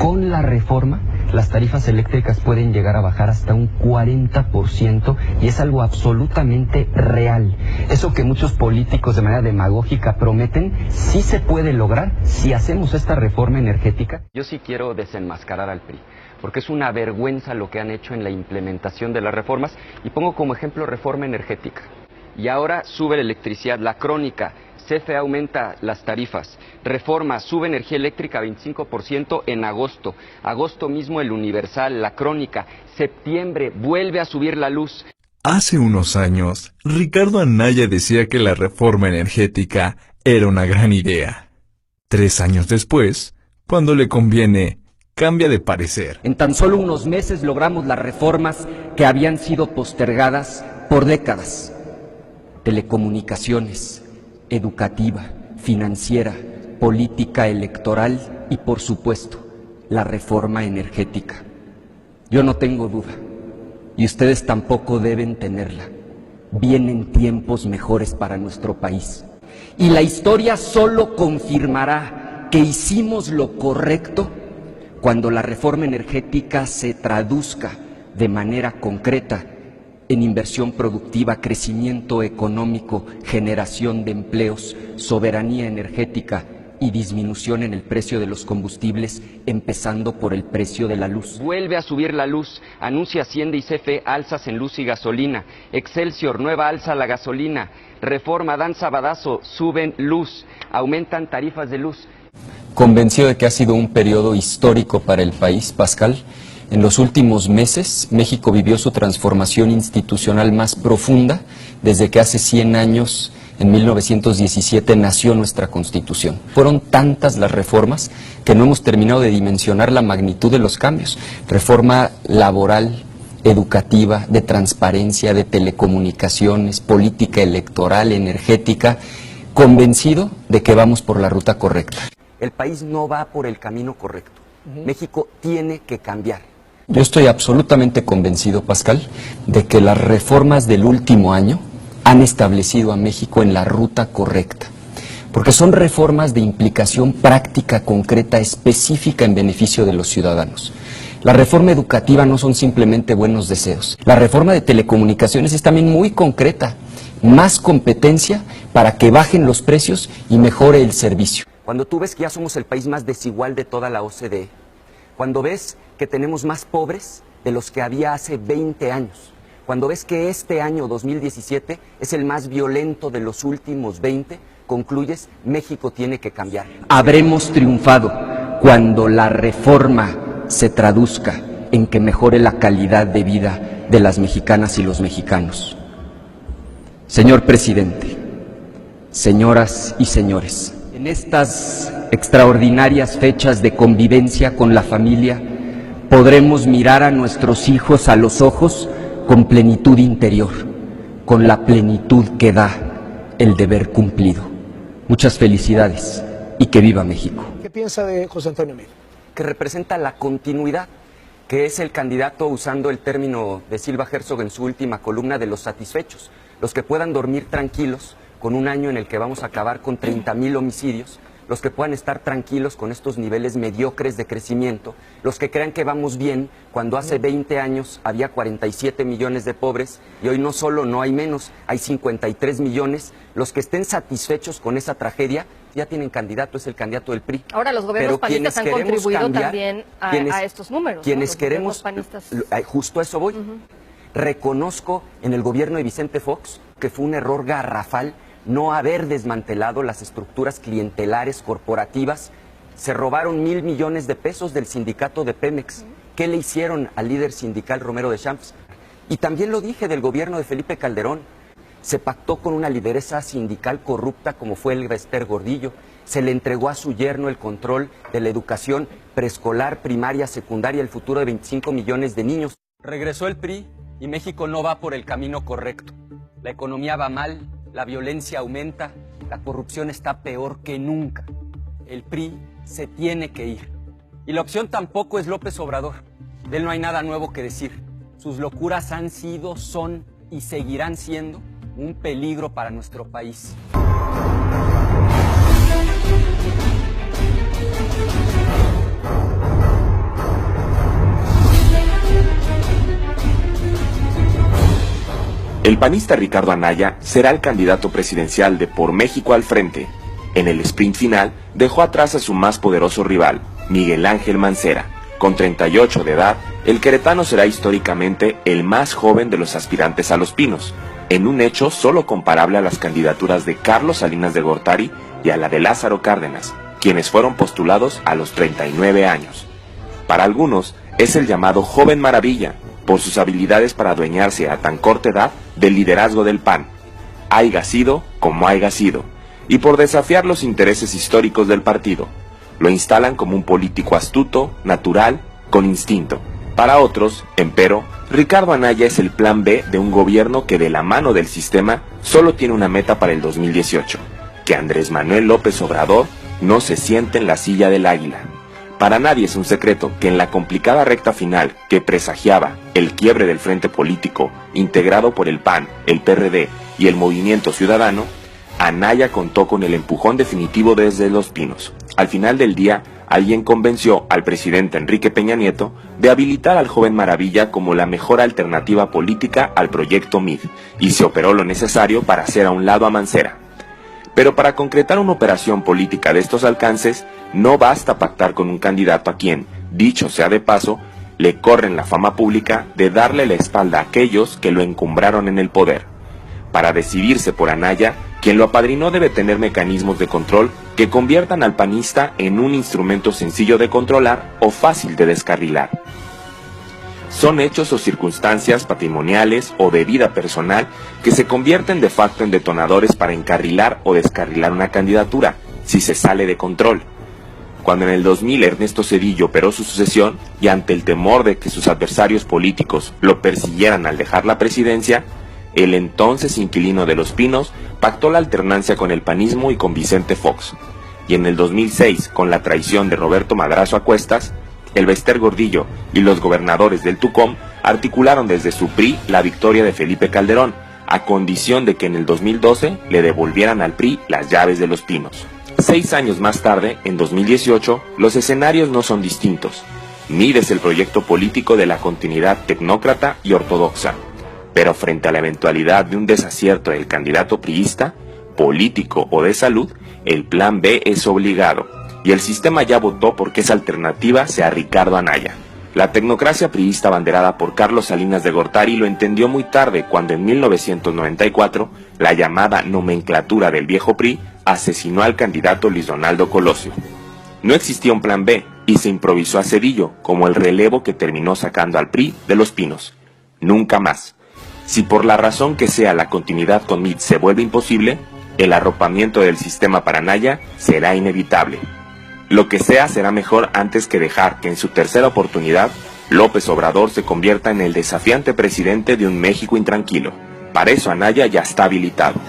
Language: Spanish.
con la reforma, las tarifas eléctricas pueden llegar a bajar hasta un 40% y es algo absolutamente real. Eso que muchos políticos de manera demagógica prometen, sí se puede lograr si hacemos esta reforma energética. Yo sí quiero desenmascarar al PRI, porque es una vergüenza lo que han hecho en la implementación de las reformas, y pongo como ejemplo reforma energética. Y ahora sube la electricidad, la crónica, CFE aumenta las tarifas, reforma, sube energía eléctrica 25% en agosto, agosto mismo el Universal, la crónica, septiembre vuelve a subir la luz. Hace unos años, Ricardo Anaya decía que la reforma energética era una gran idea. 3 años después, cuando le conviene, cambia de parecer. En tan solo unos meses logramos las reformas que habían sido postergadas por décadas. Telecomunicaciones, educativa, financiera, política electoral y, por supuesto, la reforma energética. Yo no tengo duda, y ustedes tampoco deben tenerla. Vienen tiempos mejores para nuestro país. Y la historia solo confirmará que hicimos lo correcto cuando la reforma energética se traduzca de manera concreta en inversión productiva, crecimiento económico, generación de empleos, soberanía energética y disminución en el precio de los combustibles, empezando por el precio de la luz. Vuelve a subir la luz, anuncia Hacienda y CFE alzas en luz y gasolina, Excelsior, nueva alza a la gasolina, reforma dan sabadazo, suben luz, aumentan tarifas de luz. Convencido de que ha sido un periodo histórico para el país, Pascal, en los últimos meses, México vivió su transformación institucional más profunda desde que hace 100 años, en 1917, nació nuestra Constitución. Fueron tantas las reformas que no hemos terminado de dimensionar la magnitud de los cambios. Reforma laboral, educativa, de transparencia, de telecomunicaciones, política electoral, energética, convencido de que vamos por la ruta correcta. El país no va por el camino correcto. México tiene que cambiar. Yo estoy absolutamente convencido, Pascal, de que las reformas del último año han establecido a México en la ruta correcta, porque son reformas de implicación práctica, concreta, específica en beneficio de los ciudadanos. La reforma educativa no son simplemente buenos deseos. La reforma de telecomunicaciones es también muy concreta, más competencia para que bajen los precios y mejore el servicio. Cuando tú ves que ya somos el país más desigual de toda la OCDE, cuando ves que tenemos más pobres de los que había hace 20 años, cuando ves que este año 2017 es el más violento de los últimos 20, concluyes, México tiene que cambiar. Habremos triunfado cuando la reforma se traduzca en que mejore la calidad de vida de las mexicanas y los mexicanos. Señor presidente, señoras y señores, en estas extraordinarias fechas de convivencia con la familia, podremos mirar a nuestros hijos a los ojos con plenitud interior, con la plenitud que da el deber cumplido. Muchas felicidades y que viva México. ¿Qué piensa de José Antonio Meade? Que representa la continuidad, que es el candidato, usando el término de Silva Herzog en su última columna, de los satisfechos, los que puedan dormir tranquilos con un año en el que vamos a acabar con 30,000 homicidios, los que puedan estar tranquilos con estos niveles mediocres de crecimiento, los que crean que vamos bien cuando hace 20 años había 47 millones de pobres y hoy no solo no hay menos, hay 53 millones, los que estén satisfechos con esa tragedia ya tienen candidato, es el candidato del PRI. Ahora los gobiernos panistas han contribuido cambiar, también a estos números. Quienes ¿no? queremos, justo a eso voy, reconozco en el gobierno de Vicente Fox que fue un error garrafal no haber desmantelado las estructuras clientelares corporativas. Se robaron 1,000 millones de pesos del sindicato de Pemex. ¿Qué le hicieron al líder sindical Romero Deschamps? Y también lo dije del gobierno de Felipe Calderón. Se pactó con una lideresa sindical corrupta como fue Elba Ester Gordillo. Se le entregó a su yerno el control de la educación preescolar, primaria, secundaria, el futuro de 25 millones de niños. Regresó el PRI y México no va por el camino correcto. La economía va mal, la violencia aumenta, la corrupción está peor que nunca. El PRI se tiene que ir. Y la opción tampoco es López Obrador. De él no hay nada nuevo que decir. Sus locuras han sido, son y seguirán siendo un peligro para nuestro país. El panista Ricardo Anaya será el candidato presidencial de Por México al Frente. En el sprint final dejó atrás a su más poderoso rival, Miguel Ángel Mancera. Con 38 de edad, el queretano será históricamente el más joven de los aspirantes a Los Pinos, en un hecho solo comparable a las candidaturas de Carlos Salinas de Gortari y a la de Lázaro Cárdenas, quienes fueron postulados a los 39 años. Para algunos, es el llamado Joven Maravilla, por sus habilidades para adueñarse a tan corta edad del liderazgo del PAN, haiga sido como haiga sido, y por desafiar los intereses históricos del partido. Lo instalan como un político astuto, natural, con instinto. Para otros, empero, Ricardo Anaya es el plan B de un gobierno que de la mano del sistema solo tiene una meta para el 2018, que Andrés Manuel López Obrador no se siente en la silla del águila. Para nadie es un secreto que en la complicada recta final que presagiaba el quiebre del frente político integrado por el PAN, el PRD y el Movimiento Ciudadano, Anaya contó con el empujón definitivo desde Los Pinos. Al final del día, alguien convenció al presidente Enrique Peña Nieto de habilitar al Joven Maravilla como la mejor alternativa política al proyecto MID, y se operó lo necesario para hacer a un lado a Mancera. Pero para concretar una operación política de estos alcances, no basta pactar con un candidato a quien, dicho sea de paso, le corren la fama pública de darle la espalda a aquellos que lo encumbraron en el poder. Para decidirse por Anaya, quien lo apadrinó debe tener mecanismos de control que conviertan al panista en un instrumento sencillo de controlar o fácil de descarrilar. Son hechos o circunstancias patrimoniales o de vida personal que se convierten de facto en detonadores para encarrilar o descarrilar una candidatura, si se sale de control. Cuando en el 2000 Ernesto Zedillo operó su sucesión y ante el temor de que sus adversarios políticos lo persiguieran al dejar la presidencia, el entonces inquilino de Los Pinos pactó la alternancia con el panismo y con Vicente Fox. Y en el 2006, con la traición de Roberto Madrazo a cuestas, el Bester Gordillo y los gobernadores del Tucumán articularon desde su PRI la victoria de Felipe Calderón, a condición de que en el 2012 le devolvieran al PRI las llaves de Los Pinos. 6 años más tarde, en 2018, los escenarios no son distintos. MID es el proyecto político de la continuidad tecnócrata y ortodoxa. Pero frente a la eventualidad de un desacierto del candidato priista, político o de salud, el plan B es obligado, y el sistema ya votó porque esa alternativa sea Ricardo Anaya. La tecnocracia priista abanderada por Carlos Salinas de Gortari lo entendió muy tarde cuando en 1994 la llamada nomenclatura del viejo PRI asesinó al candidato Luis Donaldo Colosio. No existía un plan B y se improvisó a Zedillo como el relevo que terminó sacando al PRI de Los Pinos. Nunca más. Si por la razón que sea la continuidad con MID se vuelve imposible, el arropamiento del sistema para Anaya será inevitable. Lo que sea será mejor antes que dejar que en su tercera oportunidad López Obrador se convierta en el desafiante presidente de un México intranquilo. Para eso Anaya ya está habilitado.